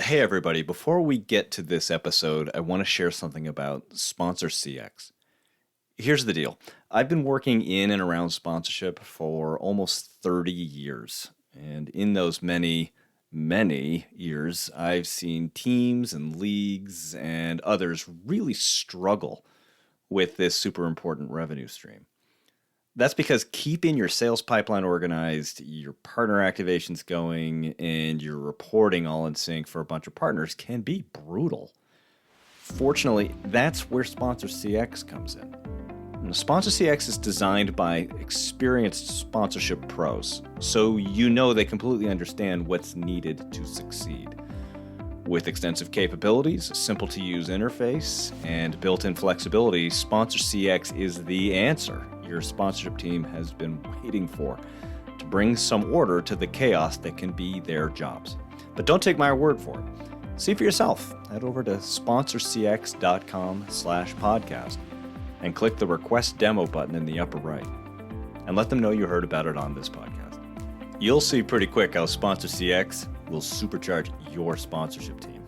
Hey, everybody. Before we get to this episode, I want to share something about Sponsor CX. Here's the deal. I've been working in and around sponsorship for almost 30 years. And in those many, many years, I've seen teams and leagues and others really struggle with this super important revenue stream. That's because keeping your sales pipeline organized, your partner activations going, and your reporting all in sync for a bunch of partners can be brutal. Fortunately, that's where Sponsor CX comes in. And Sponsor CX is designed by experienced sponsorship pros, so you know they completely understand what's needed to succeed. With extensive capabilities, a simple-to-use interface, and built-in flexibility, Sponsor CX is the answer your sponsorship team has been waiting for to bring some order to the chaos that can be their jobs. But don't take my word for it. See for yourself. Head over to sponsorcx.com/podcast and click the request demo button in the upper right and let them know you heard about it on this podcast. You'll see pretty quick how Sponsor CX will supercharge your sponsorship team.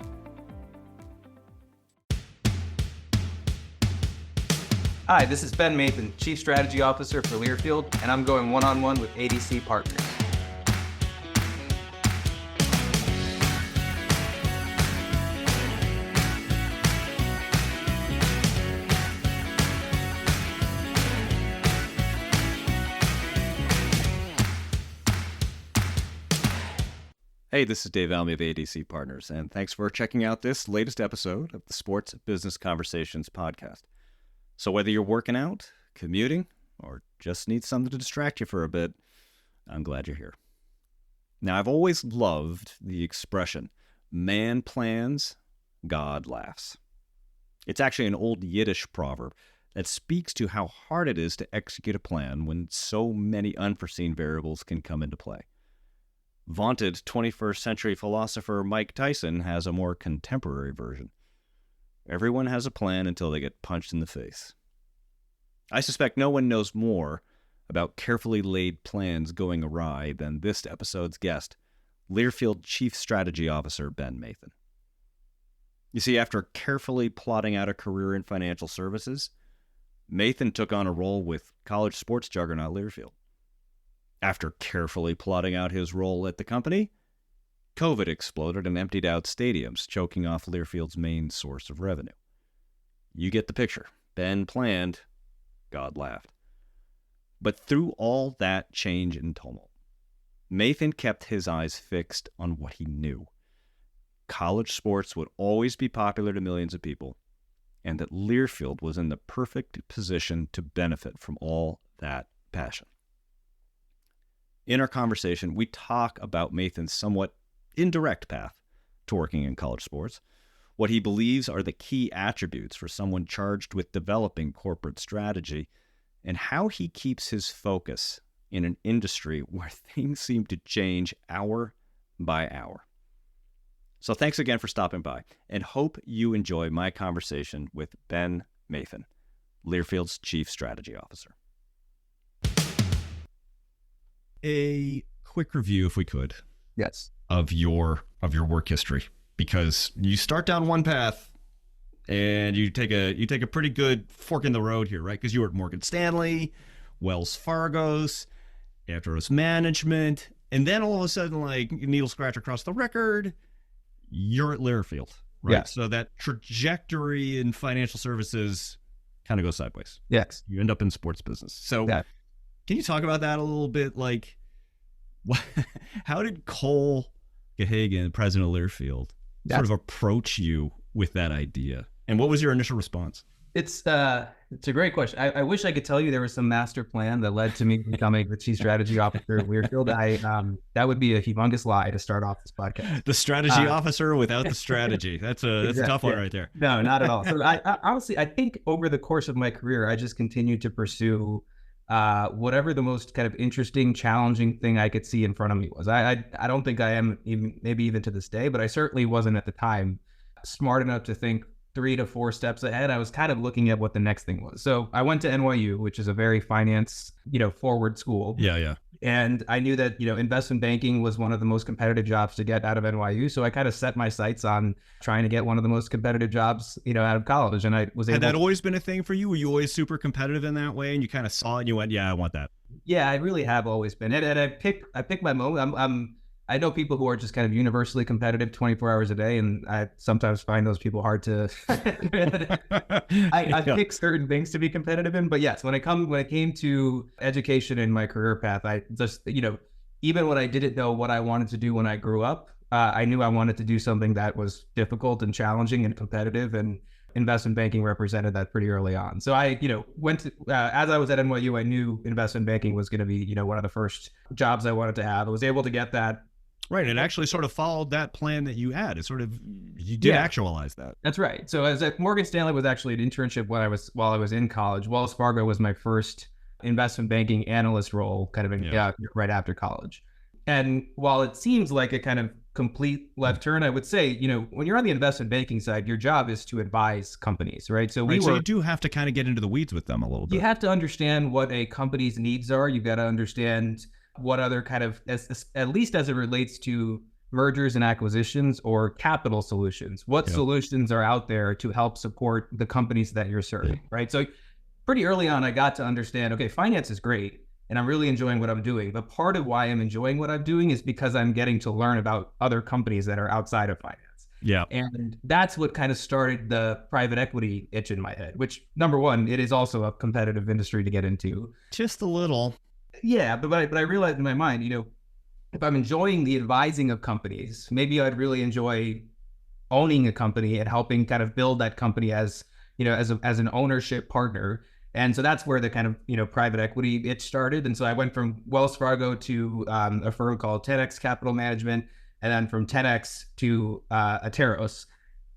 Hi, this is Ben Mathan, Chief Strategy Officer for Learfield, and I'm going one-on-one with ADC partners. Hey, this is Dave Almy of ADC Partners, and thanks for checking out this latest episode of the Sports Business Conversations podcast. So whether you're working out, commuting, or just need something to distract you for a bit, I'm glad you're here. Now, I've always loved the expression, man plans, God laughs. It's actually an old Yiddish proverb that speaks to how hard it is to execute a plan when so many unforeseen variables can come into play. Vaunted 21st century philosopher Mike Tyson has a more contemporary version. Everyone has a plan until they get punched in the face. I suspect no one knows more about carefully laid plans going awry than this episode's guest, Learfield Chief Strategy Officer Ben Mathan. You see, after carefully plotting out a career in financial services, Mathan took on a role with college sports juggernaut Learfield. After carefully plotting out his role at the company, COVID exploded and emptied out stadiums, choking off Learfield's main source of revenue. You get the picture. Ben planned, God laughed. But through all that change and tumult, Mathan kept his eyes fixed on what he knew. College sports would always be popular to millions of people, and that Learfield was in the perfect position to benefit from all that passion. In our conversation, we talk about Mathan's somewhat indirect path to working in college sports, what he believes are the key attributes for someone charged with developing corporate strategy, and how he keeps his focus in an industry where things seem to change hour by hour. So thanks again for stopping by, and hope you enjoy my conversation with Ben Mathan, Learfield's Chief Strategy Officer. A quick review, if we could. Yes. Of your work history, because you start down one path and you take a pretty good fork in the road here, right? Because you were at Morgan Stanley, Wells Fargo's, after it was management, and then all of a sudden, like needle scratch across the record, you're at Learfield, right? Yeah. So that trajectory in financial services kind of goes sideways. Yes. You end up in sports business. So Can you talk about that a little bit? Like, how did Cole Gahagan, president of Learfield, sort of approach you with that idea? And what was your initial response? It's a great question. I wish I could tell you there was some master plan that led to me becoming the Chief Strategy Officer at Learfield. That would be a humongous lie to start off this podcast. The strategy officer without the strategy. That's a tough one right there. No, not at all. So I honestly, I think over the course of my career, I just continued to pursue whatever the most kind of interesting, challenging thing I could see in front of me was. I don't think I am, maybe even to this day, but I certainly wasn't at the time smart enough to think 3 to 4 steps ahead. I was kind of looking at what the next thing was. So I went to NYU, which is a very finance, forward school. Yeah. And I knew that, investment banking was one of the most competitive jobs to get out of NYU. So I kind of set my sights on trying to get one of the most competitive jobs, out of college. And I was able. Had that always been a thing for you? Were you always super competitive in that way? And you kind of saw it and you went, yeah, I want that. Yeah, I really have always been. And I pick my moment. I know people who are just kind of universally competitive 24 hours a day, and I sometimes find those people hard to. I pick certain things to be competitive in, but yes, when it came to education and my career path, I just, even when I didn't know what I wanted to do when I grew up, I knew I wanted to do something that was difficult and challenging and competitive, and investment banking represented that pretty early on. So I, went to, as I was at NYU, I knew investment banking was going to be, one of the first jobs I wanted to have. I was able to get that. Right. It actually sort of followed that plan that you had. It sort of, you did actualize that. That's right. So as Morgan Stanley was actually an internship while I was in college. Wells Fargo was my first investment banking analyst role kind of right after college. And while it seems like a kind of complete left turn, I would say, when you're on the investment banking side, your job is to advise companies, right? So you do have to kind of get into the weeds with them a little bit. You have to understand what a company's needs are. You've got to understand what other kind of, at least as it relates to mergers and acquisitions or capital solutions, what solutions are out there to help support the companies that you're serving, right? So pretty early on, I got to understand, okay, finance is great and I'm really enjoying what I'm doing. But part of why I'm enjoying what I'm doing is because I'm getting to learn about other companies that are outside of finance. Yeah. And that's what kind of started the private equity itch in my head, which, number one, it is also a competitive industry to get into. Just a little. Yeah, but I realized in my mind, if I'm enjoying the advising of companies, maybe I'd really enjoy owning a company and helping kind of build that company as an ownership partner. And so that's where the kind of, private equity itch started. And so I went from Wells Fargo to a firm called 10X Capital Management, and then from 10X to Ateros.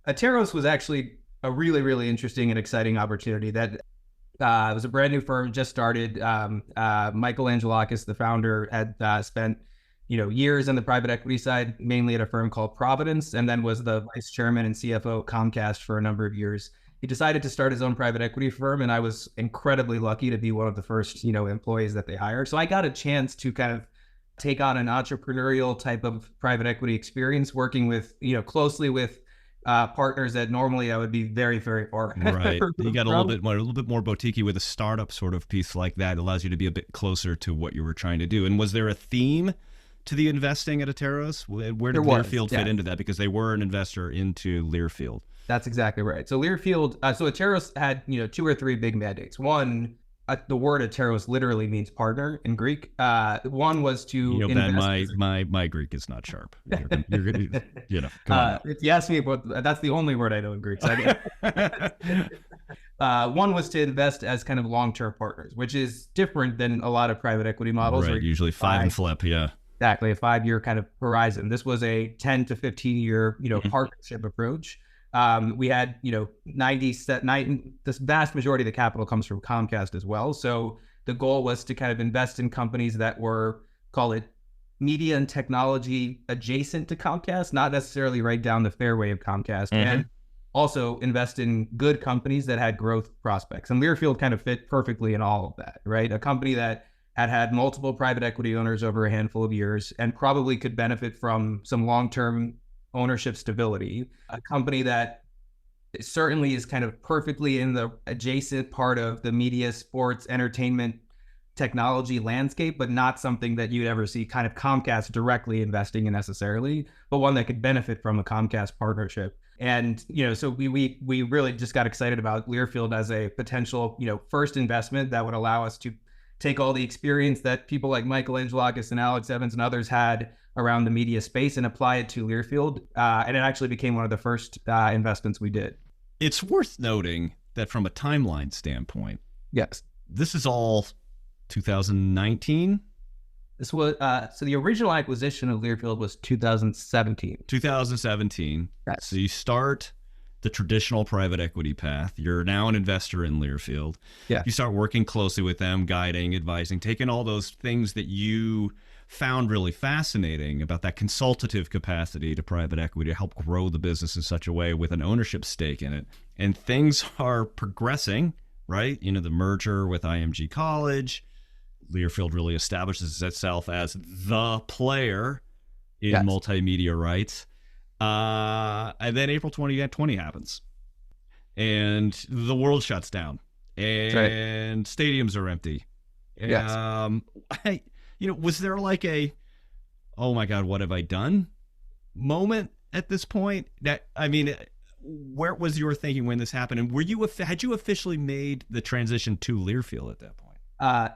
Ateros was actually a really, really interesting and exciting opportunity that it was a brand new firm, just started. Michael Angelakis, the founder, had spent years on the private equity side, mainly at a firm called Providence, and then was the vice chairman and CFO at Comcast for a number of years. He decided to start his own private equity firm, and I was incredibly lucky to be one of the first, employees that they hired. So I got a chance to kind of take on an entrepreneurial type of private equity experience, working with, closely with partners that normally I would be very, very far. Right. You got a little bit more boutique-y with a startup sort of piece like that. It allows you to be a bit closer to what you were trying to do. And was there a theme to the investing at Ateros? Where did Learfield fit into that? Because they were an investor into Learfield. That's exactly right. So Learfield, so Ateros had, 2 or 3 big mandates. One, the word Ateros literally means partner in Greek. One was to invest. Ben, my Greek is not sharp. Come on. If you ask me, that's the only word I know in Greek. So one was to invest as kind of long-term partners, which is different than a lot of private equity models. Right, usually 5 and flip, yeah. Exactly, a 5-year kind of horizon. This was a 10 to 15-year, partnership approach. We had, the vast majority of the capital comes from Comcast as well. So the goal was to kind of invest in companies that were, call it, media and technology adjacent to Comcast, not necessarily right down the fairway of Comcast, and also invest in good companies that had growth prospects. And Learfield kind of fit perfectly in all of that, right? A company that had multiple private equity owners over a handful of years and probably could benefit from some long-term ownership stability, a company that certainly is kind of perfectly in the adjacent part of the media, sports, entertainment, technology landscape, but not something that you'd ever see kind of Comcast directly investing in necessarily, but one that could benefit from a Comcast partnership. And, so we really just got excited about Learfield as a potential, first investment that would allow us to take all the experience that people like Michael Angelakis and Alex Evans and others had around the media space and apply it to Learfield. And it actually became one of the first investments we did. It's worth noting that from a timeline standpoint, yes, this is all 2019. This was so the original acquisition of Learfield was 2017. 2017. Yes. So you start the traditional private equity path. You're now an investor in Learfield. Yeah. You start working closely with them, guiding, advising, taking all those things that you found really fascinating about that consultative capacity to private equity to help grow the business in such a way with an ownership stake in it. And things are progressing, right? The merger with IMG College. Learfield really establishes itself as the player in Yes. multimedia rights. And then April 2020 happens, and the world shuts down, and stadiums are empty. Yes. Was there like a, oh my God, what have I done moment at this point? Where was your thinking when this happened? And had you officially made the transition to Learfield at that point?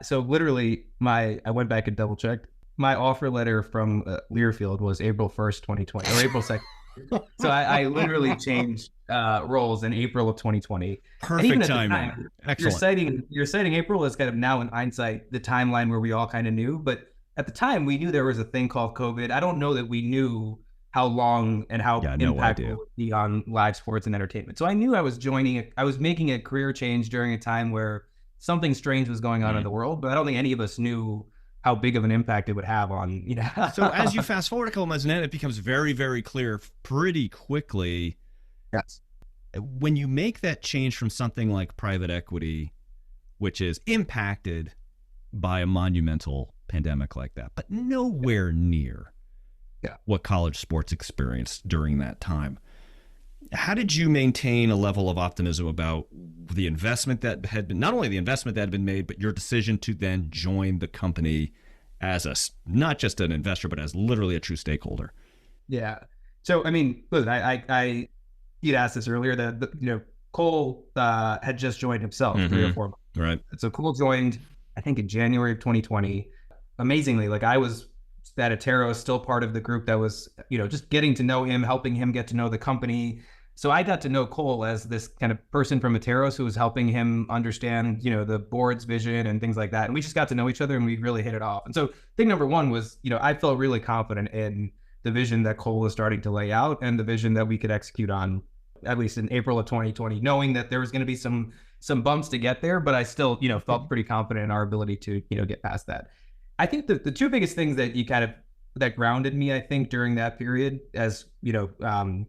So literally I went back and double checked. My offer letter from Learfield was April 1st, 2020, or April 2nd. So I literally changed roles in April of 2020. Perfect timing. Excellent. You're citing April as kind of now in hindsight, the timeline where we all kind of knew. But at the time, we knew there was a thing called COVID. I don't know that we knew how long and how impactful it would be on live sports and entertainment. So I knew I was making a career change during a time where something strange was going on in the world, but I don't think any of us knew how big of an impact it would have on, So as you fast forward a couple months, and then it becomes very, very clear pretty quickly. Yes. When you make that change from something like private equity, which is impacted by a monumental pandemic like that, but nowhere near what college sports experienced during that time. How did you maintain a level of optimism about the investment that had been, not only the investment that had been made, but your decision to then join the company as not just an investor, but as literally a true stakeholder? Yeah. So, listen, you'd asked this earlier that, Cole had just joined himself 3 or 4 months. Right. So Cole joined, I think, in January of 2020. Amazingly, I was at Atero, still part of the group that was, just getting to know him, helping him get to know the company. So I got to know Cole as this kind of person from Ateros who was helping him understand, the board's vision and things like that. And we just got to know each other and we really hit it off. And so thing number one was, I felt really confident in the vision that Cole was starting to lay out and the vision that we could execute on, at least in April of 2020, knowing that there was going to be some bumps to get there, but I still, felt pretty confident in our ability to, get past that. I think the two biggest things that that grounded me, I think, during that period, as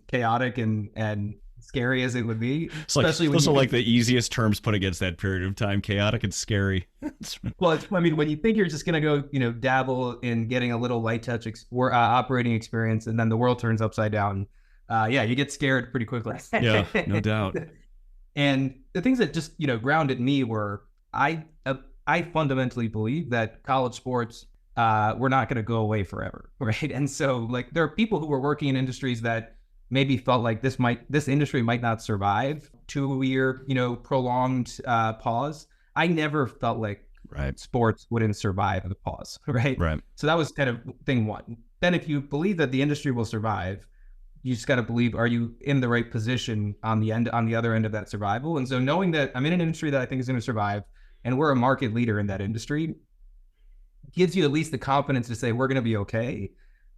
chaotic and scary as it would be, especially those are like the easiest terms put against that period of time: chaotic and scary. Well, when you think you're just gonna go, dabble in getting a little light touch operating experience, and then the world turns upside down, you get scared pretty quickly. Yeah, no doubt. And the things that just grounded me were I fundamentally believe that college sports were not going to go away forever, right? And so, there are people who were working in industries that maybe felt like this industry might not survive 2-year, prolonged pause. I never felt like sports wouldn't survive the pause, right? Right. So that was kind of thing one. Then, if you believe that the industry will survive, you just got to believe, are you in the right position on the other end of that survival? And so, knowing that I'm in an industry that I think is going to survive, and we're a market leader in that industry, gives you at least the confidence to say we're going to be okay.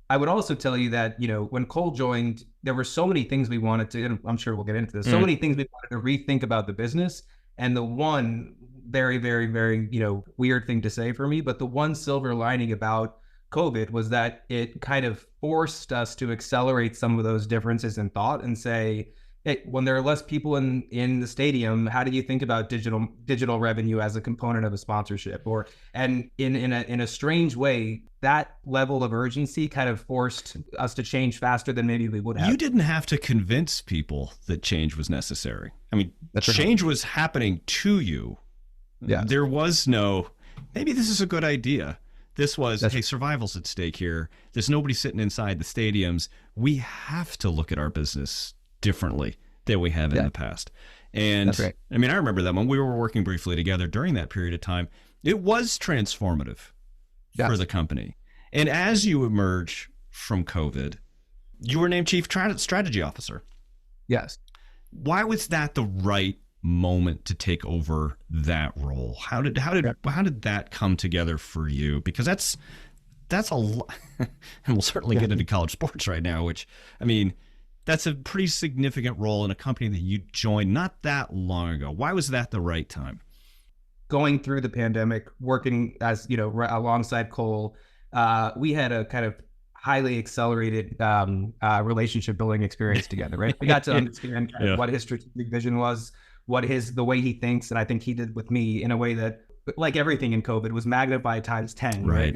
I would also tell you that, when Cole joined, there were so many things we wanted to, and I'm sure we'll get into this, so many things we wanted to rethink about the business. And the one very, very, very, weird thing to say for me, but the one silver lining about COVID was that it kind of forced us to accelerate some of those differences in thought and say, hey, when there are less people in the stadium, how do you think about digital revenue as a component of a sponsorship? And in a strange way, that level of urgency kind of forced us to change faster than maybe we would have. You didn't have to convince people that change was necessary. I mean, change was happening to you. Yeah. There was no, maybe this is a good idea. This was, hey, survival's at stake here. There's nobody sitting inside the stadiums. We have to look at our business differently than we have in the past. And I remember that when we were working briefly together during that period of time, it was transformative for the company. And as you emerge from COVID, you were named Chief Strategy Officer. Yes. Why was that the right moment to take over that role? How did that come together for you? Because that's a lot, and we'll certainly get into college sports right now, which, that's a pretty significant role in a company that you joined not that long ago. Why was that the right time? Going through the pandemic, working as, alongside Cole, we had a kind of highly accelerated relationship building experience together, right? We got to understand what his strategic vision was, the way he thinks, and I think he did with me in a way that like everything in COVID, was magnified times 10. Right.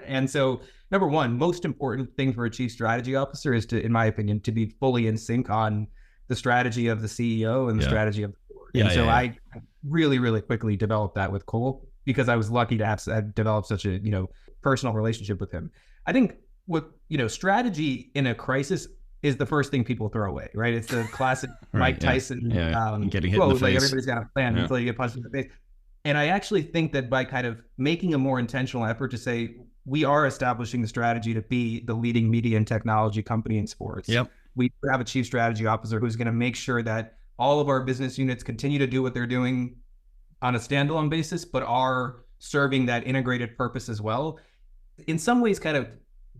And so, number one, most important thing for a chief strategy officer is to, in my opinion, to be fully in sync on the strategy of the CEO and the strategy of the board. And so I really, really quickly developed that with Cole, because I was lucky to have developed such a, personal relationship with him. I think strategy in a crisis is the first thing people throw away, right? It's the classic Mike Tyson getting hit quote, in the face. like everybody's got a plan until you get punched in the face. And I actually think that by kind of making a more intentional effort to say, we are establishing the strategy to be the leading media and technology company in sports. Yep. We have a chief strategy officer who's going to make sure that all of our business units continue to do what they're doing on a standalone basis, but are serving that integrated purpose as well. In some ways, kind of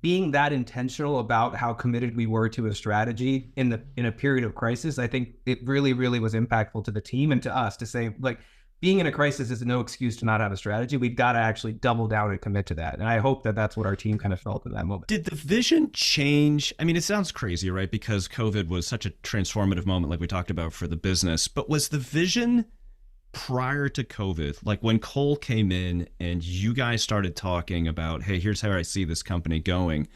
being that intentional about how committed we were to a strategy in a period of crisis, I think it really, really was impactful to the team and to us to say, like, being in a crisis is no excuse to not have a strategy. We've got to actually double down and commit to that. And I hope that that's what our team kind of felt in that moment. Did the vision change? I mean, it sounds crazy, right? Because COVID was such a transformative moment, like we talked about, for the business. But was the vision prior to COVID, like when Cole came in and you guys started talking about, hey, here's how I see this company going,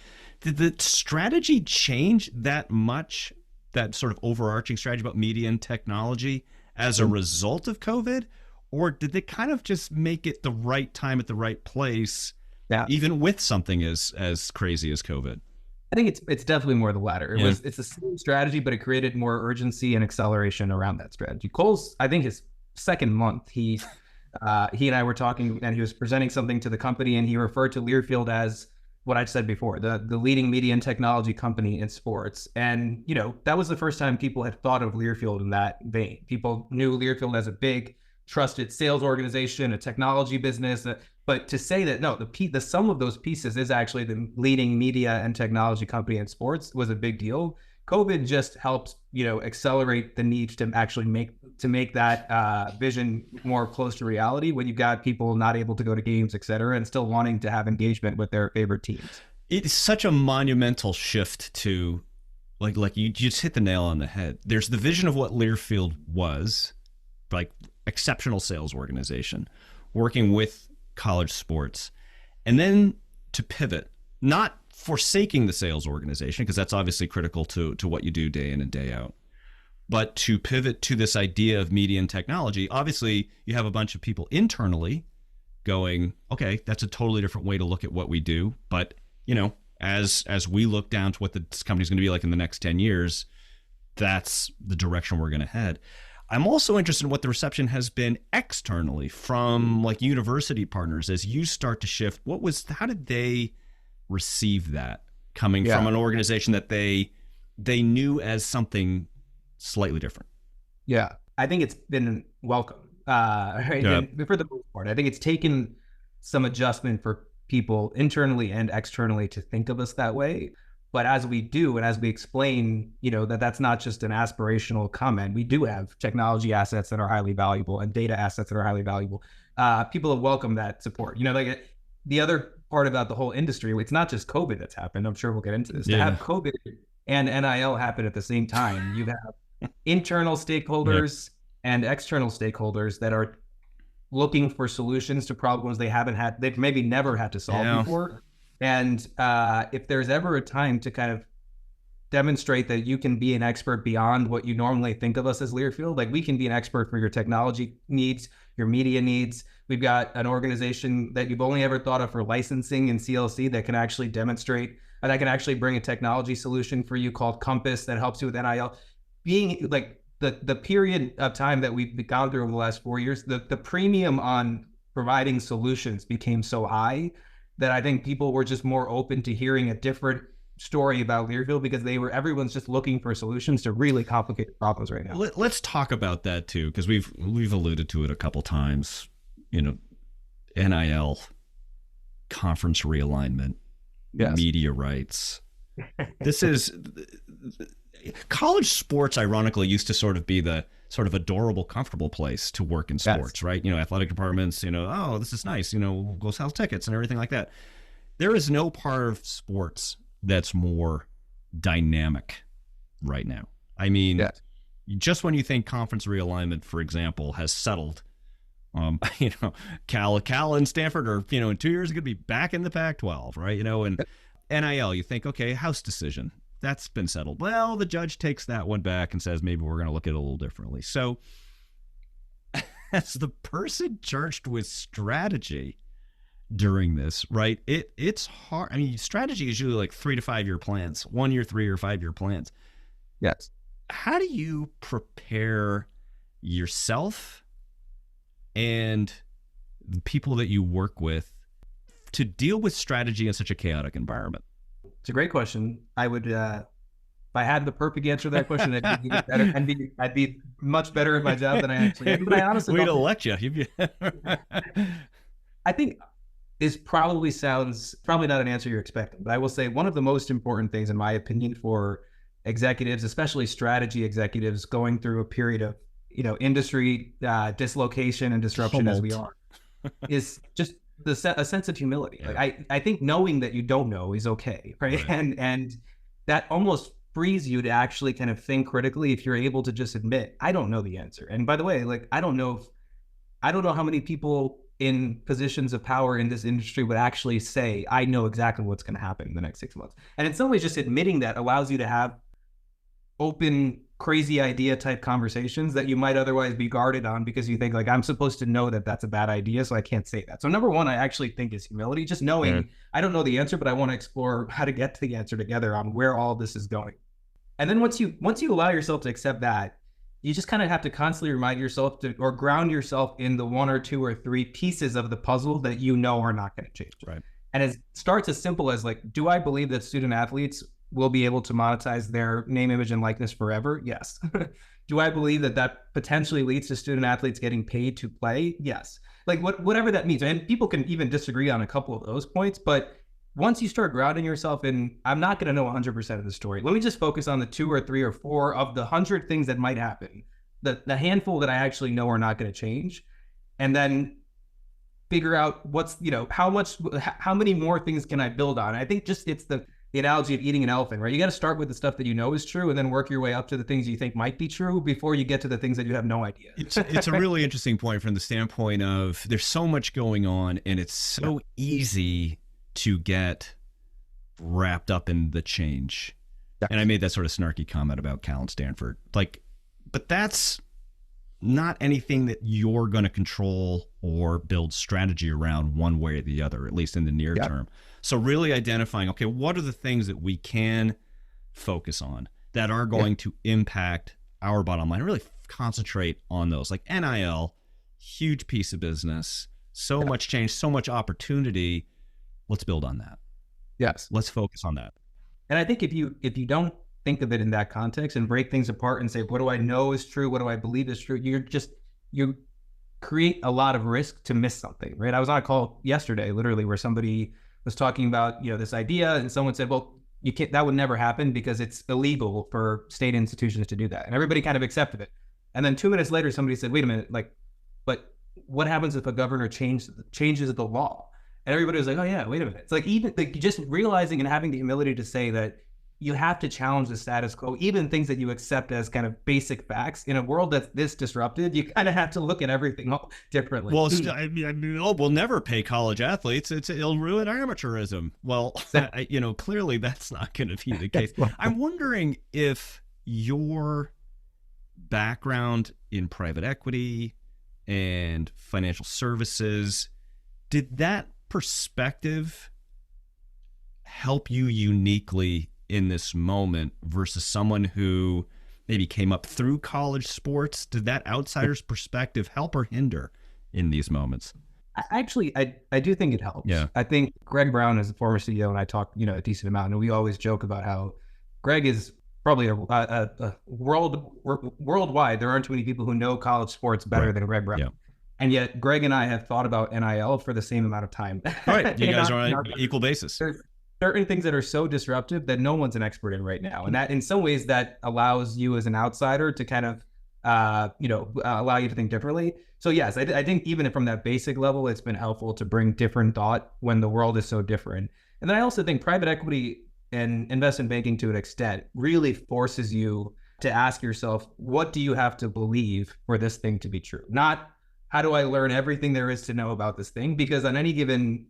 did the strategy change that much, that sort of overarching strategy about media and technology as a result of COVID? Or did they kind of just make it the right time at the right place, even with something as crazy as COVID? I think it's definitely more the latter. It's the same strategy, but it created more urgency and acceleration around that strategy. Cole's, I think, his second month, he and I were talking, and he was presenting something to the company, and he referred to Learfield as what I'd said before, the leading media and technology company in sports. And that was the first time people had thought of Learfield in that vein. People knew Learfield as a big, trusted sales organization, a technology business. But to say that, no, the sum of those pieces is actually the leading media and technology company in sports was a big deal. COVID just helped, accelerate the need to actually make that vision more close to reality when you've got people not able to go to games, et cetera, and still wanting to have engagement with their favorite teams. It's such a monumental shift to, like you just hit the nail on the head. There's the vision of what Learfield was, like exceptional sales organization, working with college sports, and then to pivot, not forsaking the sales organization, because that's obviously critical to what you do day in and day out, but to pivot to this idea of media and technology. Obviously, you have a bunch of people internally going, okay, that's a totally different way to look at what we do. But, as we look down to what this company's going to be like in the next 10 years, that's the direction we're going to head. I'm also interested in what the reception has been externally from like university partners as you start to shift. How did they receive that coming from an organization that they knew as something slightly different? Yeah, I think it's been welcome. Right? And for the most part, I think it's taken some adjustment for people internally and externally to think of us that way. But as we do, and as we explain, that's not just an aspirational comment. We do have technology assets that are highly valuable and data assets that are highly valuable. People have welcomed that support. The other part about the whole industry, it's not just COVID that's happened. I'm sure we'll get into this. To have COVID and NIL happen at the same time, you have internal stakeholders and external stakeholders that are looking for solutions to problems they've maybe never had to solve before. And if there's ever a time to kind of demonstrate that you can be an expert beyond what you normally think of us as Learfield, like we can be an expert for your technology needs, your media needs. We've got an organization that you've only ever thought of for licensing and CLC that can actually demonstrate, and I can actually bring a technology solution for you called Compass that helps you with NIL. Being like the period of time that we've gone through over the last 4 years, the premium on providing solutions became so high that I think people were just more open to hearing a different story about Learfield because everyone's just looking for solutions to really complicated problems right now. Let's talk about that too, because we've alluded to it a couple times. NIL, conference realignment, media rights. This is college sports. Ironically, used to sort of be the sort of adorable, comfortable place to work in sports, right? Athletic departments. Oh, this is nice. We'll go sell tickets and everything like that. There is no part of sports that's more dynamic right now. I mean, just when you think conference realignment, for example, has settled, Cal and Stanford are, in 2 years going to be back in the Pac-12, right? And NIL, you think, okay, House decision, that's been settled. Well, the judge takes that one back and says, maybe we're going to look at it a little differently. So as the person charged with strategy during this, right, it's hard. I mean, strategy is usually like 3 to 5 year plans, 1 year, 3 or 5 year plans. Yes. How do you prepare yourself and the people that you work with to deal with strategy in such a chaotic environment? It's a great question. I would, if I had the perfect answer to that question, I'd be better. I'd be much better at my job than I actually am. But I honestly we'd elect you. I think this probably not an answer you're expecting, but I will say one of the most important things, in my opinion, for executives, especially strategy executives, going through a period of industry dislocation and disruption Tumult. as we are, is just a sense of humility. Yeah. Like I think knowing that you don't know is okay, right? And that almost frees you to actually kind of think critically if you're able to just admit, I don't know the answer. And by the way, like I don't know how many people in positions of power in this industry would actually say, I know exactly what's going to happen in the next 6 months. And in some ways, just admitting that allows you to have open, crazy idea type conversations that you might otherwise be guarded on because you think like, I'm supposed to know that that's a bad idea, so I can't say that. So number one, I actually think is humility, just knowing I don't know the answer, but I want to explore how to get to the answer together on where all this is going. And then once you allow yourself to accept that, you just kind of have to constantly remind yourself or ground yourself in the 1 or 2 or 3 pieces of the puzzle that are not going to change. Right. And it starts as simple as like, do I believe that student athletes will be able to monetize their name, image, and likeness forever? Yes. Do I believe that potentially leads to student athletes getting paid to play? Yes. Like whatever that means. And people can even disagree on a couple of those points, but once you start grounding yourself in, I'm not going to know 100% of the story. Let me just focus on the 2 or 3 or 4 of the 100 things that might happen. The handful that I actually know are not going to change. And then figure out how many more things can I build on? I think just it's the analogy of eating an elephant, right? You got to start with the stuff that you know is true and then work your way up to the things you think might be true before you get to the things that you have no idea. It's a really interesting point from the standpoint of there's so much going on and it's so easy to get wrapped up in the change. And I made that sort of snarky comment about Cal and Stanford. But that's not anything that you're going to control or build strategy around one way or the other, at least in the near term. So really identifying, okay, what are the things that we can focus on that are going to impact our bottom line? Really concentrate on those. Like NIL, huge piece of business, so much change, so much opportunity. Let's build on that. Yes. Let's focus on that. And I think if you don't think of it in that context and break things apart and say, what do I know is true? What do I believe is true? You create a lot of risk to miss something, right? I was on a call yesterday, literally, where somebody was talking about, this idea, and someone said, well, you can't, that would never happen because it's illegal for state institutions to do that. And everybody kind of accepted it. And then 2 minutes later, somebody said, wait a minute, but what happens if a governor changes the law? And everybody was like, oh yeah, wait a minute. It's like even just realizing and having the humility to say that you have to challenge the status quo, even things that you accept as kind of basic facts. In a world that's this disrupted, you kind of have to look at everything differently. Well, we'll never pay college athletes. It'll ruin amateurism. Well, clearly that's not going to be the case. I'm wondering if your background in private equity and financial services, did that perspective help you uniquely in this moment versus someone who maybe came up through college sports? Did that outsider's perspective help or hinder in these moments? Actually, I do think it helps. Yeah. I think Greg Brown is the former CEO, and I talk, a decent amount, and we always joke about how Greg is probably a worldwide. There aren't too many people who know college sports better than Greg Brown. Yeah. And yet Greg and I have thought about NIL for the same amount of time. Right. You guys are on an equal basis. There's certain things that are so disruptive that no one's an expert in right now. And that in some ways that allows you as an outsider to kind of, allow you to think differently. So yes, I think even from that basic level, it's been helpful to bring different thought when the world is so different. And then I also think private equity and investment banking to an extent really forces you to ask yourself, what do you have to believe for this thing to be true? Not how do I learn everything there is to know about this thing? Because on any given,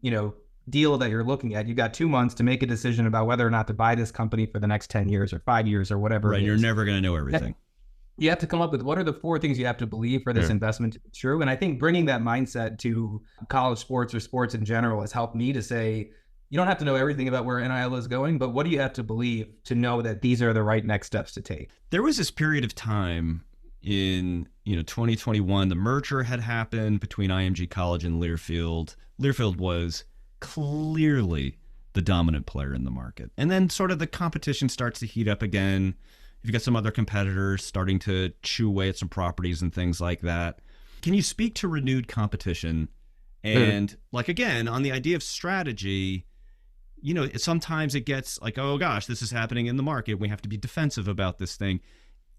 deal that you're looking at, you've got 2 months to make a decision about whether or not to buy this company for the next 10 years or 5 years or whatever. Right. You're never going to know everything. You have to come up with what are the 4 things you have to believe for this investment to be true. And I think bringing that mindset to college sports or sports in general has helped me to say, you don't have to know everything about where NIL is going, but what do you have to believe to know that these are the right next steps to take? There was this period of time in 2021, the merger had happened between IMG College and Learfield. Learfield was clearly the dominant player in the market. And then sort of the competition starts to heat up again. You've got some other competitors starting to chew away at some properties and things like that. Can you speak to renewed competition? And like, again, on the idea of strategy, sometimes it gets like, oh gosh, this is happening in the market. We have to be defensive about this thing.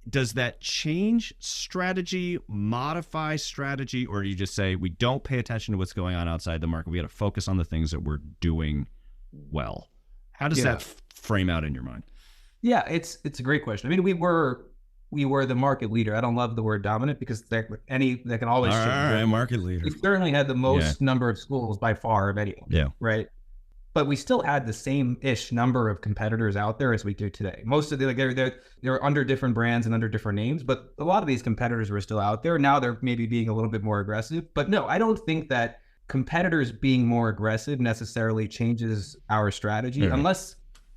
Does that change strategy, modify strategy, or do you just say we don't pay attention to what's going on outside the market? We got to focus on the things that we're doing well. How does that frame out in your mind? Yeah, it's a great question. I mean, we were the market leader. I don't love the word dominant because that can always change. All right, market leader. We certainly had the most number of schools by far of anyone. Yeah. Right. But we still had the same-ish number of competitors out there as we do today. Most of they're under different brands and under different names, but a lot of these competitors were still out there. Now they're maybe being a little bit more aggressive. But no, I don't think that competitors being more aggressive necessarily changes our strategy,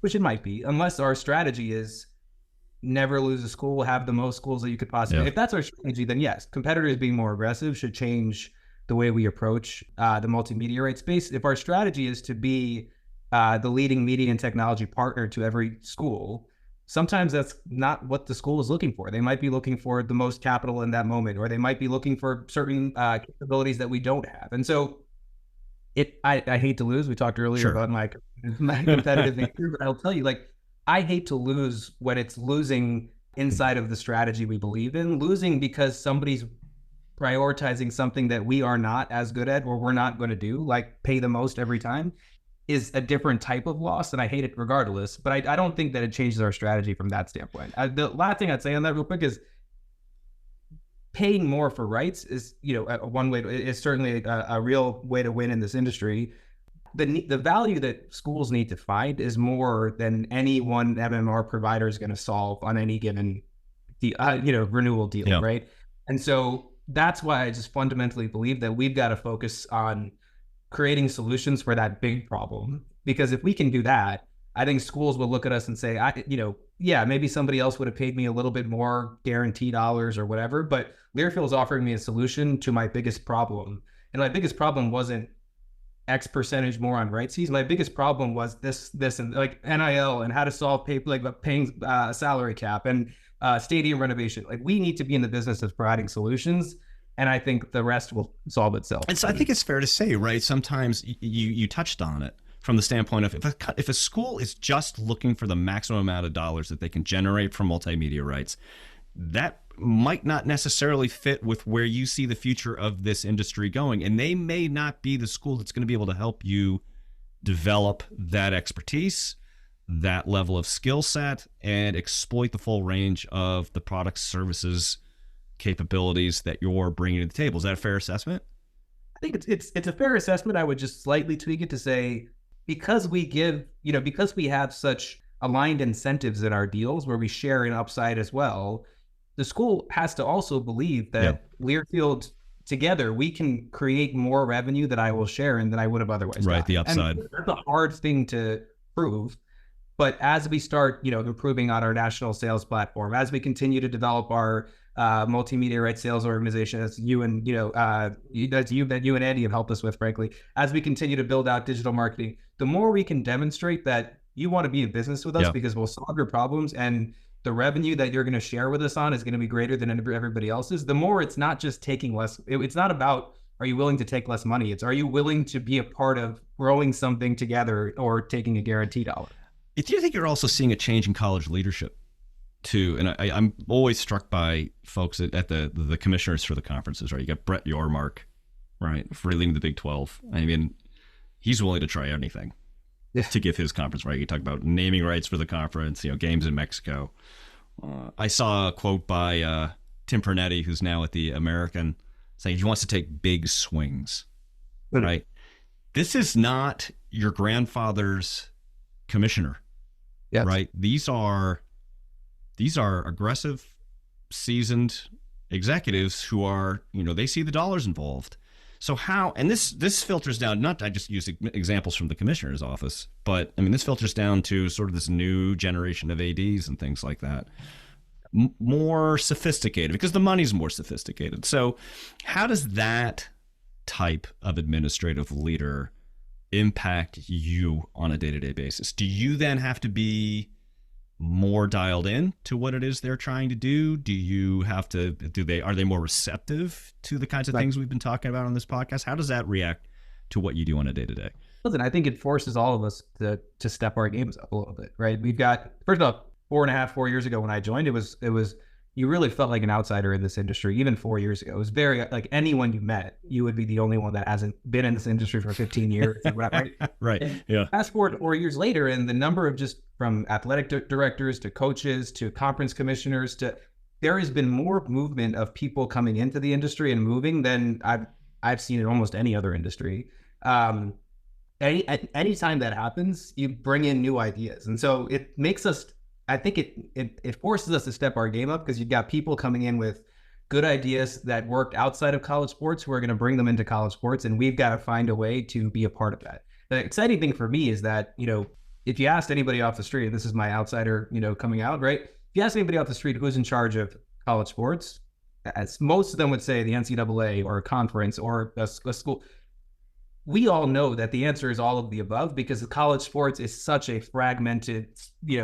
which it might be, unless our strategy is never lose a school, have the most schools that you could possibly. If that's our strategy, then yes, competitors being more aggressive should change the way we approach the multimedia rights space. If our strategy is to be the leading media and technology partner to every school, sometimes that's not what the school is looking for. They might be looking for the most capital in that moment, or they might be looking for certain capabilities that we don't have. And so I hate to lose. We talked earlier about my competitive nature, but I'll tell you, I hate to lose when it's losing inside of the strategy we believe in, losing because somebody's prioritizing something that we are not as good at or we're not going to do, like pay the most every time, is a different type of loss, and I hate it regardless. But I don't think that it changes our strategy from that standpoint. The last thing I'd say on that real quick is paying more for rights is, one way is certainly a real way to win in this industry. The value that schools need to find is more than any one MMR provider is going to solve on any given renewal deal, right? And so that's why I just fundamentally believe that we've got to focus on creating solutions for that big problem. Because if we can do that, I think schools will look at us and say, maybe somebody else would have paid me a little bit more guarantee dollars or whatever, but Learfield's offering me a solution to my biggest problem. And my biggest problem wasn't X percentage more on rights fees. My biggest problem was this, and like NIL and how to solve paying salary cap and stadium renovation. Like, we need to be in the business of providing solutions, and I think the rest will solve itself. And so I think it's fair to say, right? Sometimes you touched on it from the standpoint of if a school is just looking for the maximum amount of dollars that they can generate from multimedia rights, that might not necessarily fit with where you see the future of this industry going. And they may not be the school that's going to be able to help you develop that expertise, that level of skill set, and exploit the full range of the products, services, capabilities that you're bringing to the table. Is that a fair assessment? I think it's a fair assessment. I would just slightly tweak it to say, because we have such aligned incentives in our deals where we share an upside as well, the school has to also believe that Learfield together, we can create more revenue that I will share and than I would have otherwise. Right, gotten. The upside. And that's a hard thing to prove. But as we start, improving on our national sales platform, as we continue to develop our multimedia rights sales organization, as you and Andy have helped us with, frankly, as we continue to build out digital marketing, the more we can demonstrate that you want to be in business with us because we'll solve your problems, and the revenue that you're going to share with us on is going to be greater than everybody else's. The more it's not just taking less. It's not about, are you willing to take less money? It's, are you willing to be a part of growing something together or taking a guaranteed dollar? Do you think you're also seeing a change in college leadership too? And I'm always struck by folks at the commissioners for the conferences, right? You got Brett Yormark, right, for leading the Big 12. I mean, he's willing to try anything to give his conference, right? You talk about naming rights for the conference, games in Mexico. I saw a quote by Tim Pernetti, who's now at the American, saying he wants to take big swings, right? This is not your grandfather's commissioner, right? These are aggressive, seasoned executives who are, they see the dollars involved. So how, and this filters down, not, I just use examples from the commissioner's office, but I mean, this filters down to sort of this new generation of ADs and things like that. More sophisticated, because the money's more sophisticated. So how does that type of administrative leader impact you on a day-to-day basis? Do you then have to be more dialed in to what it is they're trying to do? Do you have to, are they more receptive to the kinds of things we've been talking about on this podcast? How does that react to what you do on a day-to-day? Listen, I think it forces all of us to step our games up a little bit, right? We've got, first off, 4 years ago when I joined, it was you really felt like an outsider in this industry. Even 4 years ago, it was very like anyone you met, you would be the only one that hasn't been in this industry for 15 years. Right? Right. Yeah. Fast forward 4 years later, and the number of just from athletic directors to coaches to conference commissioners to, there has been more movement of people coming into the industry and moving than I've seen in almost any other industry. Anytime that happens, you bring in new ideas, and so it makes us. I think it forces us to step our game up, because you've got people coming in with good ideas that worked outside of college sports who are going to bring them into college sports, and we've got to find a way to be a part of that. The exciting thing for me is that, if you asked anybody off the street, this is my outsider, coming out, right? If you ask anybody off the street who's in charge of college sports, as most of them would say the NCAA or a conference or a school. We all know that the answer is all of the above, because college sports is such a fragmented,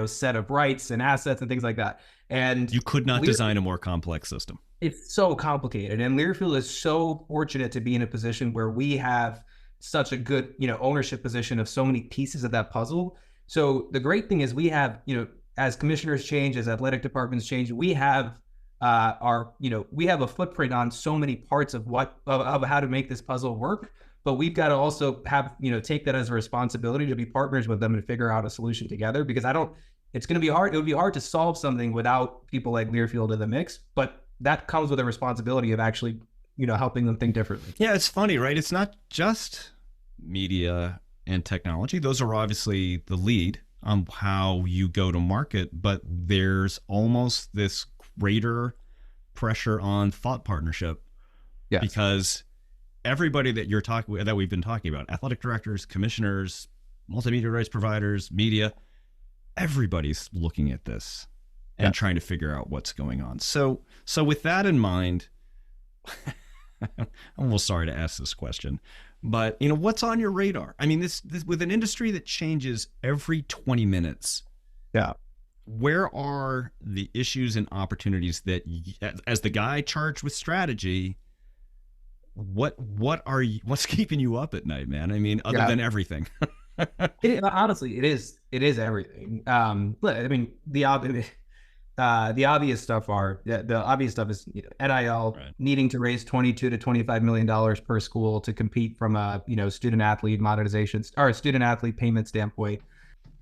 set of rights and assets and things like that. And you could not design a more complex system. It's so complicated. And Learfield is so fortunate to be in a position where we have such a good, ownership position of so many pieces of that puzzle. So the great thing is we have, as commissioners change, as athletic departments change, we have we have a footprint on so many parts of of how to make this puzzle work. But we've got to also have, take that as a responsibility to be partners with them and figure out a solution together, because it's going to be hard. It would be hard to solve something without people like Learfield in the mix, but that comes with a responsibility of actually, helping them think differently. Yeah, it's funny, right? It's not just media and technology. Those are obviously the lead on how you go to market, but there's almost this greater pressure on thought partnership. Yes. Because everybody that we've been talking about, athletic directors, commissioners, multimedia rights providers, media, everybody's looking at this and trying to figure out what's going on. So with that in mind, I'm almost sorry to ask this question, but what's on your radar? I mean, this with an industry that changes every 20 minutes. Yeah. Where are the issues and opportunities that, as the guy charged with strategy, what's keeping you up at night, man? I mean, other than everything. Honestly, it is everything. I mean, the obvious stuff is NIL needing to raise $22 to $25 million per school to compete from a student athlete monetization or a student athlete payment standpoint,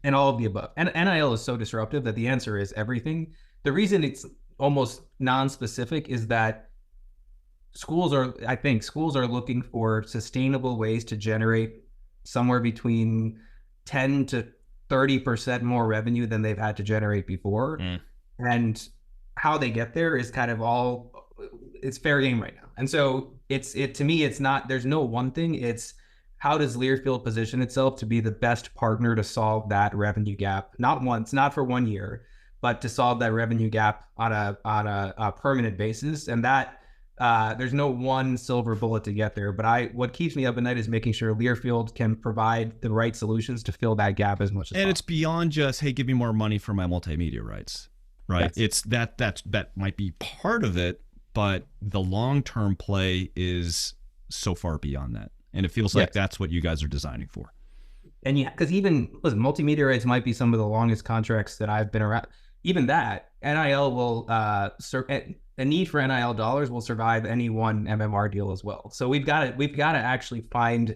and all of the above. And NIL is so disruptive that the answer is everything. The reason it's almost non-specific is that schools are looking for sustainable ways to generate somewhere between 10 to 30% more revenue than they've had to generate before. And how they get there is kind of it's varying right now. And so to me, it's not, there's no one thing. It's how does Learfield position itself to be the best partner to solve that revenue gap? Not for 1 year, but to solve that revenue gap on a permanent basis. And that, there's no one silver bullet to get there, but what keeps me up at night is making sure Learfield can provide the right solutions to fill that gap as much as possible. And it's beyond just, hey, give me more money for my multimedia rights, right? Yes. It's that might be part of it, but the long-term play is so far beyond that. And it feels like that's what you guys are designing for. And because multimedia rights might be some of the longest contracts that I've been around. Even that, NIL will a need for NIL dollars will survive any one MMR deal as well. So we've got to actually find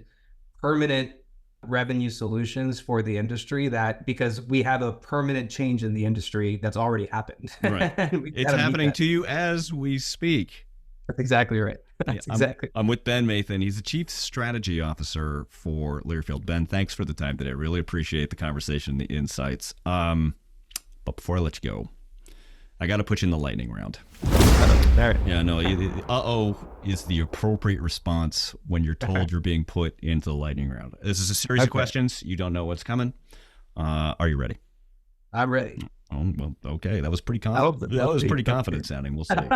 permanent revenue solutions for the industry, because we have a permanent change in the industry that's already happened. Right. It's happening to you as we speak. That's exactly right. That's exactly. I'm with Ben Mathan. He's the Chief Strategy Officer for Learfield. Ben, thanks for the time today. Really appreciate the conversation, the insights. But before I let you go, I got to put you in the lightning round. All right. Yeah, no, is the appropriate response when you're told you're being put into the lightning round. This is a series of questions. You don't know what's coming. Are you ready? I'm ready. Oh, well, okay. That was pretty confident. That was pretty confident sounding. We'll see. All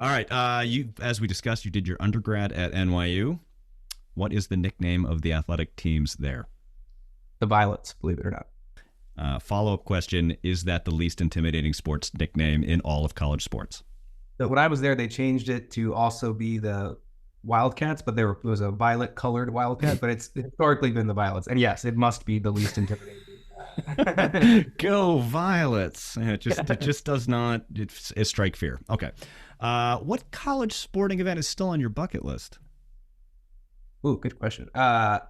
right. You, as we discussed, you did your undergrad at NYU. What is the nickname of the athletic teams there? The Violets, believe it or not. Follow-up question, is that the least intimidating sports nickname in all of college sports? So when I was there, they changed it to also be the Wildcats, but it was a violet-colored Wildcat, but it's historically been the Violets. And yes, it must be the least intimidating. Go Violets. It just does not strike fear. Okay. What college sporting event is still on your bucket list? Ooh, good question. I've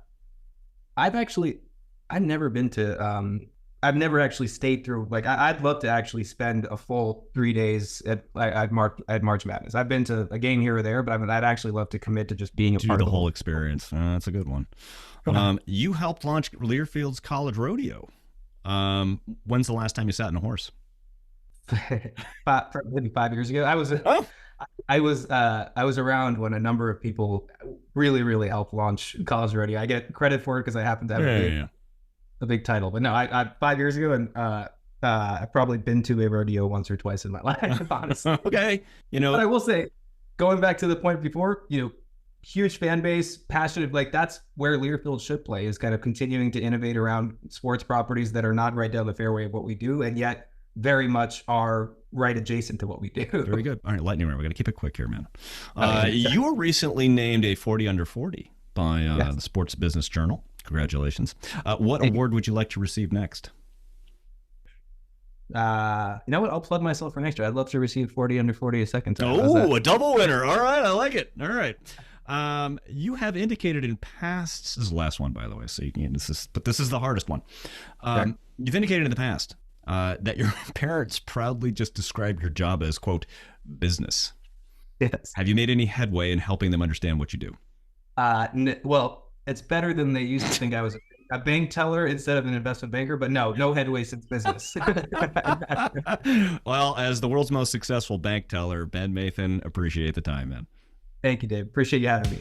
never been to I've never actually stayed through, like, I'd love to actually spend a full 3 days at March Madness. I've been to a game here or there, but I'd actually love to commit to just being a part of the whole experience. That's a good one. You helped launch Learfield's college rodeo. When's the last time you sat on a horse? Maybe 5 years ago. I was around when a number of people really, really helped launch college rodeo. I get credit for it because I happen to have a big title. But no, I 5 years ago, and I've probably been to a rodeo once or twice in my life, honestly. Okay. But I will say, going back to the point before, huge fan base, passionate, like that's where Learfield should play, is kind of continuing to innovate around sports properties that are not right down the fairway of what we do, and yet very much are right adjacent to what we do. Very good. All right, lightning round. We're going to keep it quick here, man. You were recently named a 40 under 40 by the Sports Business Journal. Congratulations. What award would you like to receive next? You know what? I'll plug myself for next year. I'd love to receive 40 under 40 a second time. Oh, a double winner. All right. I like it. All right. You have indicated in past, this is the last one, by the way, so this is the hardest one. You've indicated in the past that your parents proudly just described your job as, quote, business. Yes. Have you made any headway in helping them understand what you do? Well, it's better than they used to think I was a bank teller instead of an investment banker, but no headway since business. Well, as the world's most successful bank teller, Ben Mathan, appreciate the time, man. Thank you, Dave. Appreciate you having me.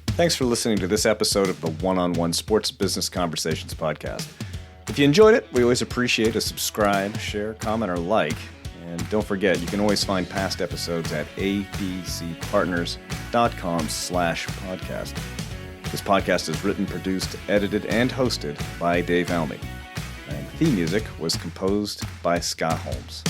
Thanks for listening to this episode of the One-on-One Sports Business Conversations podcast. If you enjoyed it, we always appreciate a subscribe, share, comment, or like. And don't forget, you can always find past episodes at abcpartners.com/podcast. This podcast is written, produced, edited, and hosted by Dave Almy. And the theme music was composed by Scott Holmes.